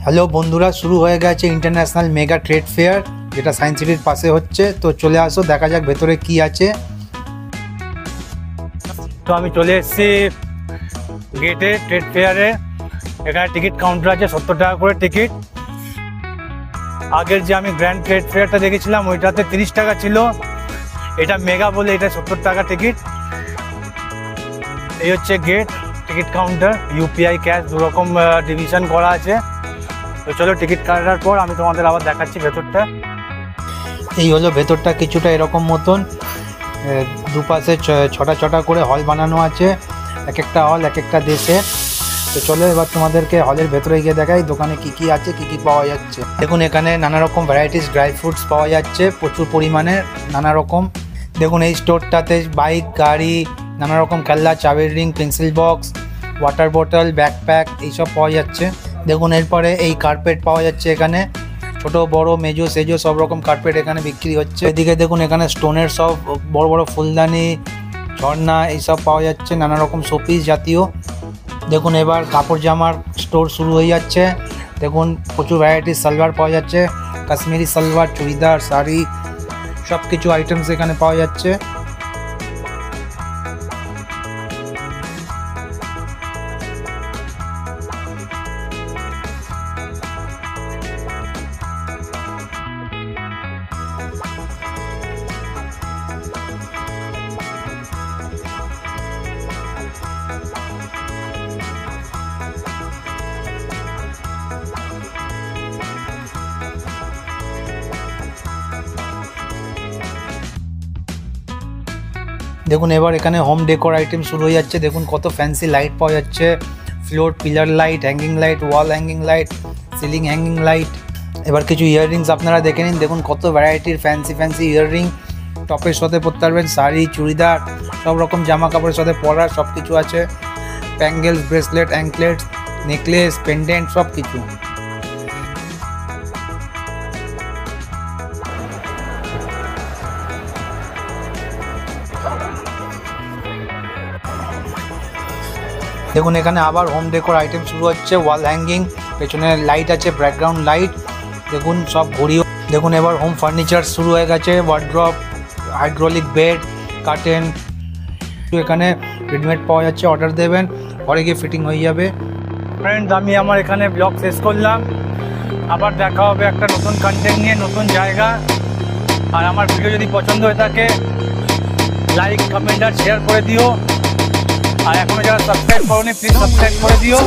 Hello বন্ধুরা, শুরু হয়ে গেছে ইন্টারন্যাশনাল মেগা ট্রেড ফেয়ার, যেটা সায়েন্স সিটির পাশে হচ্ছে। তো চলে আসো, দেখা যাক ভেতরে কি আছে। তো আমি চলে এসেছি গেটে ট্রেড ফেয়ারে। এখানে টিকিট কাউন্টার আছে, 70 টাকা করে টিকিট। আগের যে আমি গ্র্যান্ড ট্রেড ফেয়ারটা দেখেছিলাম ওইটাতে 30 টাকা ছিল, এটা মেগা বলে এটা 70 টাকা টিকিট। এই হচ্ছে gate, ticket counter, UPI cash দুরকম ডিভিশন করা আছে। তো চলো, টিকিট কাটার পর আমি তোমাদের আবার দেখাচ্ছি ভেতরটা। এই হলো ভেতরটা, কিছুটা এরকম মতন। দুপাশে ছটা করে হল বানানো আছে, এক একটা হল এক একটা দেশে। তো চলো এবার তোমাদেরকে হলের ভেতরে গিয়ে দেখাই দোকানে কি কি আছে, কি কি পাওয়া যাচ্ছে। দেখুন এখানে নানা রকম ভ্যারাইটিস ড্রাই ফ্রুটস পাওয়া যাচ্ছে, প্রচুর পরিমাণে নানা রকম। দেখুন এই স্টোরটাতে বাইক, গাড়ি, নানা রকম খেলনা, চাবির রিং, পেন্সিল বক্স, ওয়াটার বোতল, ব্যাকপ্যাক এইসব পাওয়া যাচ্ছে। দেখুন এরপরে এই কার্পেট পাওয়া যাচ্ছে এখানে, ছোট বড় মেজো সেজো সব রকম কার্পেট এখানে বিক্রি হচ্ছে। এদিকে দেখুন এখানে স্টোনের সব বড় বড় ফুলদানি, ঝর্ণা এইসব পাওয়া যাচ্ছে, নানা রকম শোপিস জাতীয়। দেখুন এবার কাপড় জামার স্টোর শুরু হয়ে যাচ্ছে। দেখুন প্রচুর ভ্যারাইটিস সালোয়ার পাওয়া যাচ্ছে, কাশ্মীরি সালোয়ার, চুড়িদার, শাড়ি, সব কিছু আইটেমস এখানে পাওয়া যাচ্ছে। দেখুন এবার এখানে হোম ডেকোর আইটেম শুরু হয়ে যাচ্ছে। দেখুন কত ফ্যান্সি লাইট পাওয়া যাচ্ছে, floor pillar light, hanging light, wall hanging light, ceiling hanging light. এবার কিছু ইয়াররিংস আপনারা দেখে নিন। দেখুন কত ভ্যারাইটির ফ্যান্সি ইয়াররিং, টপের সাথে পরতে পারবেন, শাড়ি, চুড়িদার, সব রকম জামা কাপড়ের সাথে পরার সব কিছু আছে। ব্যাঙ্গেলস, ব্রেসলেট, অ্যাঙ্কলেটস, নেকলেস, পেন্ডেন্ট সব কিছু। দেখুন এখানে আবার হোম ডেকোর আইটেম শুরু হচ্ছে, ওয়াল হ্যাঙ্গিং, পেছনে লাইট আছে, ব্যাকগ্রাউন্ড লাইট। দেখুন সব ঘড়িও। দেখুন এবার হোম ফার্নিচার শুরু হয়ে গেছে, ওয়ার্ড্রপ, হাইড্রোলিক বেড, কার্টেন। এখানে রেডিমেড পাওয়া যাচ্ছে, অর্ডার দেবেন, ঘরে গিয়ে ফিটিং হয়ে যাবে। ফ্রেন্ডস, আমি আমার এখানে ব্লগ শেষ করলাম। আবার দেখা হবে একটা নতুন কন্টেন্ট নিয়ে, নতুন জায়গা। আর আমার ভিডিও যদি পছন্দ হয়ে থাকে লাইক, কমেন্ট আর শেয়ার করে দিও। আর এখনো যারা সাবস্ক্রাইব করোনি প্লিজ সাবস্ক্রাইব করে দিও।